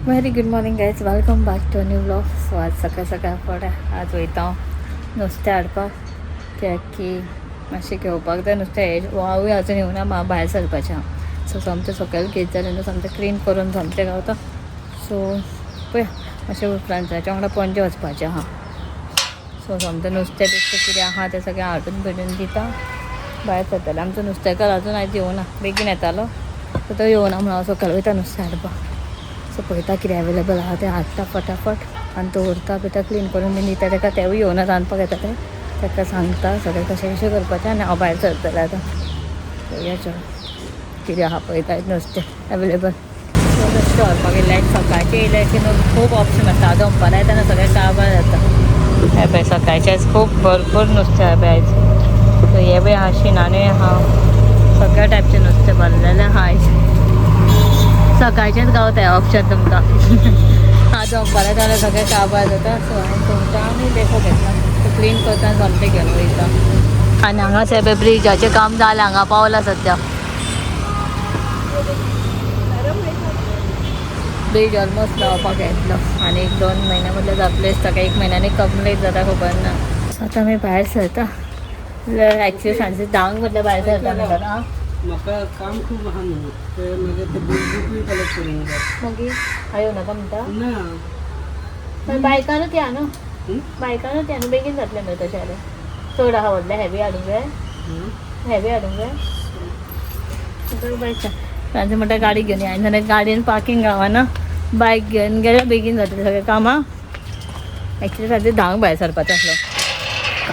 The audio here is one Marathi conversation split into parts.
Very good morning guys, welcome back to new blog. So आज सकाळ सकाळ पडे आज वयता नुस्तें हाडपाक, कित्याक की मातशें घेवपाक जाय नुस्तें. हांवूय आजून येवना, म्हाका भायर सरपाचें आहा. सो सोमतें सकयल घेत जाल्यार न्हू सोमतें क्लीन करून सोमतें गावता. सो पळया मातशें फ्रेंड्साच्या वांगडा पणजे वचपाचें आहा. सो सोमतें नुस्तें बिस्तें कितें आहा तें सगळें हाडून बिडून दिता, भायर सरतलें. आमचो नुस्तेंकार आजून आयज येवना, बेगीन येतालो सो तो येवना म्हणून हांव सकयल वयता नुस्तें हाडपाक. सो पळयता कितें अवेलेबल आहा तें हाडटा फटाफट आनी तो उरता बिता क्लीन करून बीन दिता तेका. तेवूय येवना रांदपाक येता तें, तेका सांगता सगळें कशें कशें करपाचें आनी हांव भायर सरतलें आतां. पळोवया चल कितें आहा पळयता नुस्तें अवेलेबल. सो नुस्तें व्हरपाक येयलें सकाळचें येयलें की न्हू खूब ऑप्शन आसता. दनपारां येताना सगळें काबार जाता. हे पळय सकाळचें आयज खूब भरपूर नुस्तें आहा पळय आयज. सो हे पळय आहा शिनाण्यो आहा, सगळ्या टायपचें नुस्तें भरलेलें आहा आयज. सकाळचेंच गावता हें ऑप्शन तुमकां. आज दनपारां जाल्यार सगळें काबार जाता. सो हांवें तुमकां आनी देखो घेतला, सो क्लीन करता आनी सोमतें घेवन वयता. आनी हांगाच हे पळय ब्रिजाचें काम जालें, हांगा पावला सद्या. ब्रिज ऑलमोस्ट लावपाक येतलो आनी 1-2 म्हयने म्हटल्यार जातलेच. ताका 1 म्हयन्यानी कंप्लीट जाता खबर ना. सो आतां आमी भायर सरता. एक्चुअली सांजचे 10 म्हटल्यार भायर सरता म्हणटात. आं म्हाका काम खूब आहा न्हू, ते मागीर ते बुकूय कलेक्ट करूंक जाय. मागीर हांव येवनाका म्हणटा. ना पण बायकानूच या न्हू, बायकानूच या न्हू, बेगीन जातलें न्हू तशें जाल्यार. चड आहा व्हडलें हॅवी हाडूंक जाय, हॅवी हाडूंक जाय. सांजचे म्हणटा गाडी घेवन या, जाल्यार गाडयेन पार्किंग गावना. बायक घेवन गेल्यार बेगीन जातलें सगळें कामां. एक्चुअली सांजचे 10 भायर सरपाचें आसलो.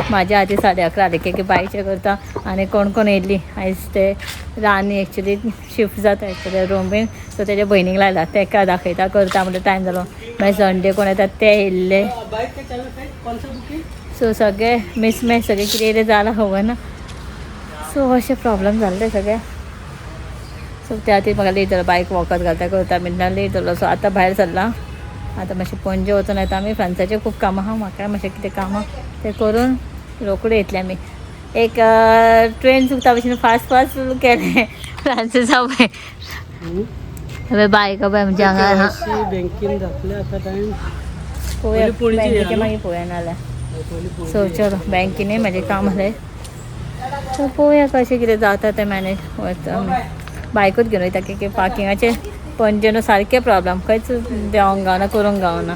म्हाज्या आजी 11:30 जाली की बायचें करता. आनी कोण कोण येयल्ली आयज ते रानी एक्चुली शिफ्ट जाता एक्चुली रूम बीन. सो तेज्या भयणीक लायला, तेका दाखयता करता म्हणटा टायम जालो. मागीर संडे कोण येता ते येयल्ले. सो सगळें मिसमॅच सगळें कितें कितें जालां खबर ना. सो अशें प्रॉब्लम जाल्ले सगळें. सो त्या खातीर म्हाका लेट जालो, बायक वॉकात घालता करता बीन लेट जालो. सो आतां भायर सरला. आतां मातशें पणजे वचून येता आमी. फ्रेंड्साचें खूब कामां आहा, म्हाका मातशें कितें कामां तें करून रोखडे येतले आमी. एक ट्रेन चुकता भशेन फास्ट फास्ट केलें फ्रांसीसा पळय. हांवें बायका पळय म्हणजे हांगा बँकेन जातलें आतां टायम. पळोवया बँकेचें मागीर पळोवया नाल्यार. सो चलो बँकेनूय म्हाजें काम आसलें. सो पळोवया कशें कितें जाता तें मॅनेज. बायकूच घेवन वयता की पार्किंगाचें पणजे न्हू सारकें प्रॉब्लम, खंयच देंवोंक गावना करूंक गावना.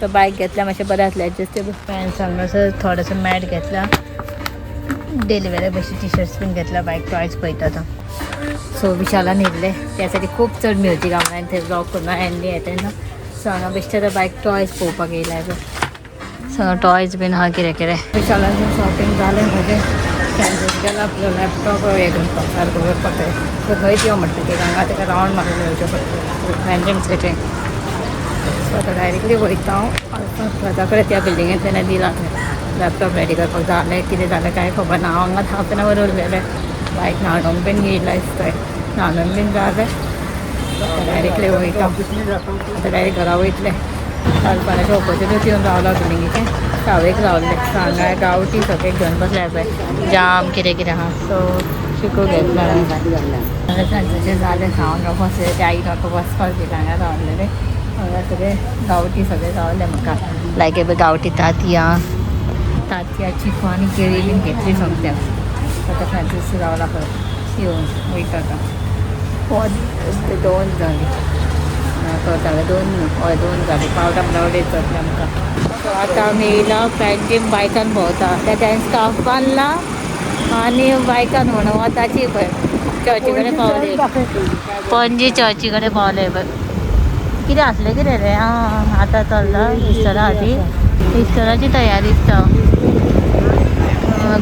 तो बायक घेतल्या मातशें बरें जातलें एडजस्टेबल. पॅन्ट्स हांगासर थोडेसो मॅट घेतला, डेली वेअर भशेन टी शर्ट्स बीन घेतला. बायक टॉयज पळयता आतां. सो विशालान येयल्ले त्या साठी खूब चड म्युजीक हांगा थंय ब्लॉग करून एंडी येता न्हू. सो हांगा बेश्टे आतां बायक टॉयज पळोवपाक येयला. सो टॉयज बीन आहा कितें कितें. विशालान शॉपिंग जालें म्हजें. फ्रेंड्स गेला आपलो लॅपटॉप हें करपाक सारको करपाक जाय. सो थंयच यो म्हणटा की हांगा तेका रावंड मारून येवचें पडटा फ्रेंड्स सिटींग. सो आतां डायरेक्टली वयता हांव घरा कडेन त्या बिल्डिंगेंत तेणें दिला थंय लॅपटॉप रेडी करपाक. जालें कितें जालें कांय खबर ना. हांव हांगाच हाफ एन आवर उरलेलें. बायक न्हाणोंक बीन गेयला दिसता, न्हाणोन बीन जालें. डायरेक्टली वयता आतां, डायरेक्ट घरा वयतलें. कालपाराच्या ऑपोजिटूच येवन रावला बिल्डिंगेचें, सावयक रावल्लें. सो हांगा गांवठी सगळें घेवन बसल्या पळय जाम कितें कितें आहा. सो शिकूं घेतला हांवें. सांजचें जालें खावन बसलें. त्या आई म्हाका बसपाक दिता, हांगा रावलेलें. हांगा सगळें गांवठी सगळें गावलें म्हाका. लायक हे गांवठी तांतयां चिकू आनी केळी बीन घेतली सोमत्याक. आतां फ्रेंड्स रावला खंय येवन वयता आतां. 2 जालीं करताले 2 जालीं. पावटा म्हणल्यार उडयत जातलें आमकां. सो आतां आमी येयला पॅन्टीन बायकान भोंवता. त्या टायम स्कार्फ बांदला आनी बायकान म्हणून वताची पळय चर्ची कडेन पावले. पणजे चर्ची कडेन पावले पळय. कितें आसलें कितें रे. आं आतां चल्ला इस्टरा खातीर. इस्टराची तयारी दिसता.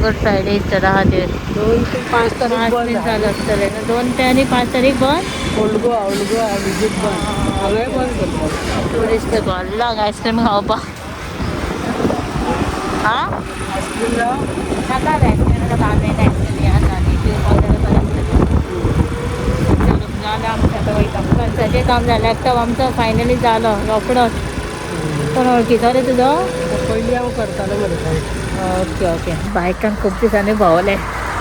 गुड फ्रायडे इस्टरा खातीर 2 ते 5 तारीख बंद चालू आसतलें. 2 ते आनी 5 तारीख बंद. ओल्ड गोवा विजीट बंद. हांगाय बंद करता. ट्युरिस्ट घाल्ला हांगा आयस्क्रीम खावपाक. आं आयस्क्रीम जाय नाका रे आयस्क्रीम जालें एक्चुली आतां आनी पिवपाक जाल्यार बरें आसतलें. जालें आमचें आतां वयता. फ्रेंड्साचें काम जालें. लॅपटॉप आमचो फायनली जालो रोखडोच. कोण वळखीचो रे तुजो? पयलीं हांव करतालें म्हणटा. Okay okay. बायकान खूब दिसांनी भोंवलें.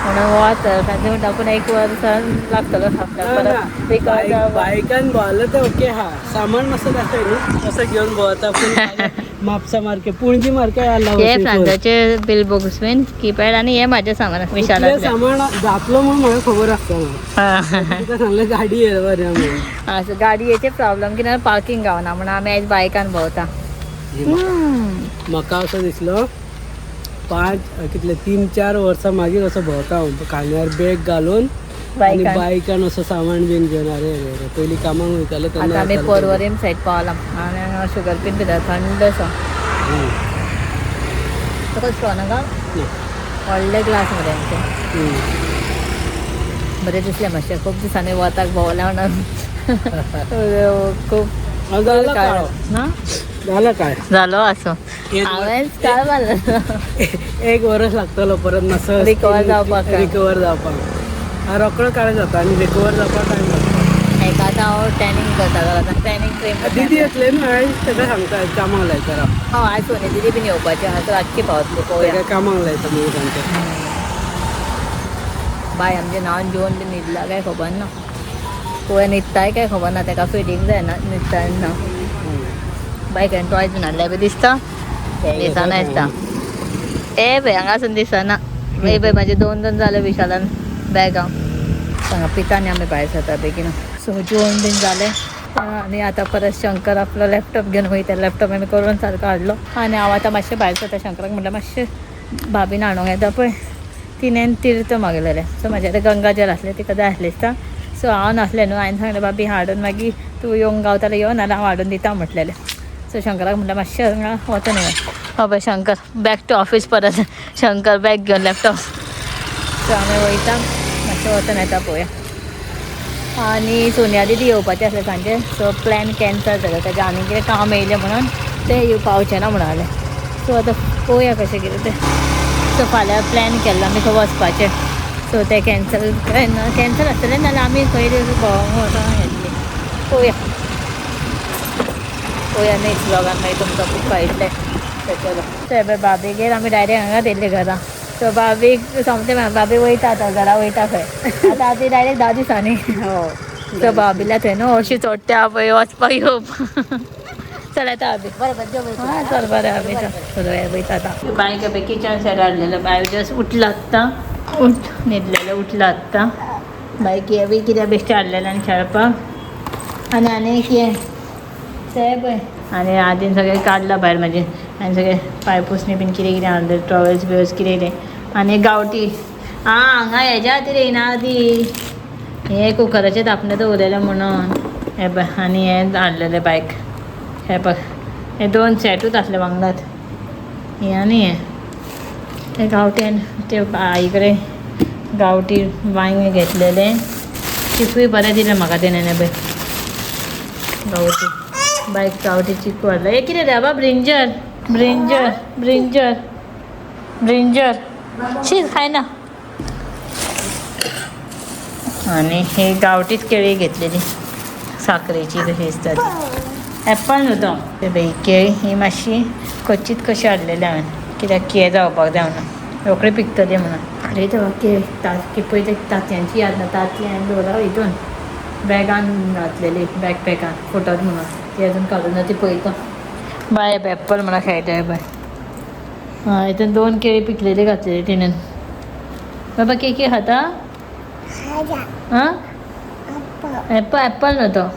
म्हणून वाच तांचे टाकून एक वर्स लागतलो आपल्याक परत रिकॉर्ड बायकान भोवलं तर ओके हा सामान मस्त दाखय न्हू कसं घेऊन भोवता म्हापसा मार्के पणजी मार्के हे फ्रांसाचे बिल बॉक्स बीन कीपॅड आणि हे माझ्या सामान विशालातले सामान जातलो म्हणून म्हाका खबर आसता तुका सांगलें गाडी येयला बरें म्हणून असं गाडयेचे प्रॉब्लेम की पार्किंग गावना म्हणून आमी आयज बायकान भोंवता म्हाका असो दिसलो 3-4 वर्सां मागीर असो भोंवता हांव कांद्यार बॅग घालून आनी बायकान असो सामान बीन घेवन अरे पयलीं कामाक वयताले आता आमी पर्वरीम सायड पावला आनी शुगर बीन पिता थंड आसा तुका स्ट्रॉ नाका व्हडले ग्लास मरे आमचे बरें दिसलें मातशें खूब दिसांनी वताक भोंवल्या म्हणून खूब झालं काय जालो असो हांवें काय मारलो 1 वर्स लागतलो परत मातसो रिकवर जावपाक रोकडो काळें जाता आनी रिकवर जावपाक टायम जाता एक आतां हांव टॅनिंग करता घरांत टॅनिंग क्रीम दीदी येतले न्हू हांवें ताका सांगता कामाक लायता हय आज सोनी दीदी बीन येवपाचें आहा तर रातची पावतली पळोवया कामाक लायता म्हणून सांगता बाय आमचें नांव जेवण बीन न्हिदला काय खबर ना पळोवया न्हिदताय काय खबर ना ताका फिडींग जायना न्हिदताय ना बायकान टॉयज बीन हाडल्या बी दिसता दिसना दिसता ए पळय हांगासून दिसना ए पळय म्हाजे 2 जाले विशालान बॅगां सांगा पितांनी आमी भायर सरता बेगीन सो जेवण बीन जालें आनी आतां परत शंकर आपलो लॅपटॉप घेवन वयता लॅपटॉप आमी करून सारको हाडलो आनी हांव आतां मातशें भायर सरता शंकराक म्हणल्यार मातशें भाभीन हाडूंक येता पळय तिणें तीर्थ मागलेलें सो म्हाजे आतां गंगाजल आसलें तिका जाय आसलें दिसता सो हांव नासलें न्हू हांवें सांगलें भाभी हाडून मागीर तूं येवंक गावतालें यो नाल्यार हांव हाडून दिता म्हटलेलें सो शंकराक म्हणल्यार मातशें हांगा वचून येया बाबा शंकर बॅक टू ऑफीस परत शंकर बॅग घेवन लॅपटॉप सो आमी वयता मातशें वचून येता पळोवया आनी सोनिया दीदी येवपाचें आसलें सांजे सो प्लॅन कॅन्सल जालो ताजें आनी कितें काम येयलें म्हणून तें पावचें ना म्हणून सो आतां पळोवया कशें कितें तें सो फाल्यां प्लॅन केल्लो आमी खंय वचपाचें सो तें कॅन्सल आसतलें नाल्यार आमी खंय भोंवंक वचोंक येतलीं पळोवया नेक्स्ट ब्लॉगान मागीर तुमकां खूब कळटलें तेचेर सो बाबेगेर आमी डायरेक्ट हांगा येयल्लीं घरा सो बाबीक समजें बाबी वयता आतां घरा वयता खंय आतां ती डायरेक्ट 10 दिसांनी सो बाबील्या थंय न्हू हरशीं चोडट्या पळय वचपाक येवप चल येता आमी चल बरें आमी चल वयता आतां बायक पळय किचन सेट हाडलेलें बाय जस्ट उठला आत्तां न्हिदलेलें उठला आत्तां बायक हें कितें बेश्टें हाडलेलें आनी खेळपाक आनी कितें तें पळय आनी आदीन सगळें काडलां भायर म्हाजें आनी सगळें पायपुसणी बीन कितें कितें हाडलें ट्रॉवल्स बिवल्स कितें कितें आनी गांवठी हांगा हेज्या खातीर येयना आदी हे कुकराचें धापणें दवरलेलें म्हणून हे पळय आनी हें हाडलेलें बायक हे पळय हे 2 सेटूच आसले वांगडात हें आनी हें गांवठी आनी ते आई कडेन गांवठी वांयगें घेतलेलें चिकूय बरें दिलें म्हाका तेणें पळय गांवठी बायक गांवठी चिकू हाडलो हे कितें रे बाबा ब्रिंजर शीज खायना आनी ही गांवठीच केळी घेतलेली साखरेची कशी दिसता ती एप्पल न्हू तो ते बाई केळी ही मातशी कच्चीत कशी हाडलेली हांवें कित्याक केळ जावपाक जाय म्हणून रोखडी पिकतली म्हणून अरे तेव्हा केळी पळय तांतयांची याद ना तांतयां हांवें दवरला हितून बॅगान घातलेली बॅकपॅकान फुटत म्हणून ती अजून काडून ना ती पळयता बाय एप्पल म्हणून खेळटाय बाय हितून 2 केळी पिकलेली घातलेली तिणेन बाबा के खाता हां एप्पल न्हू तो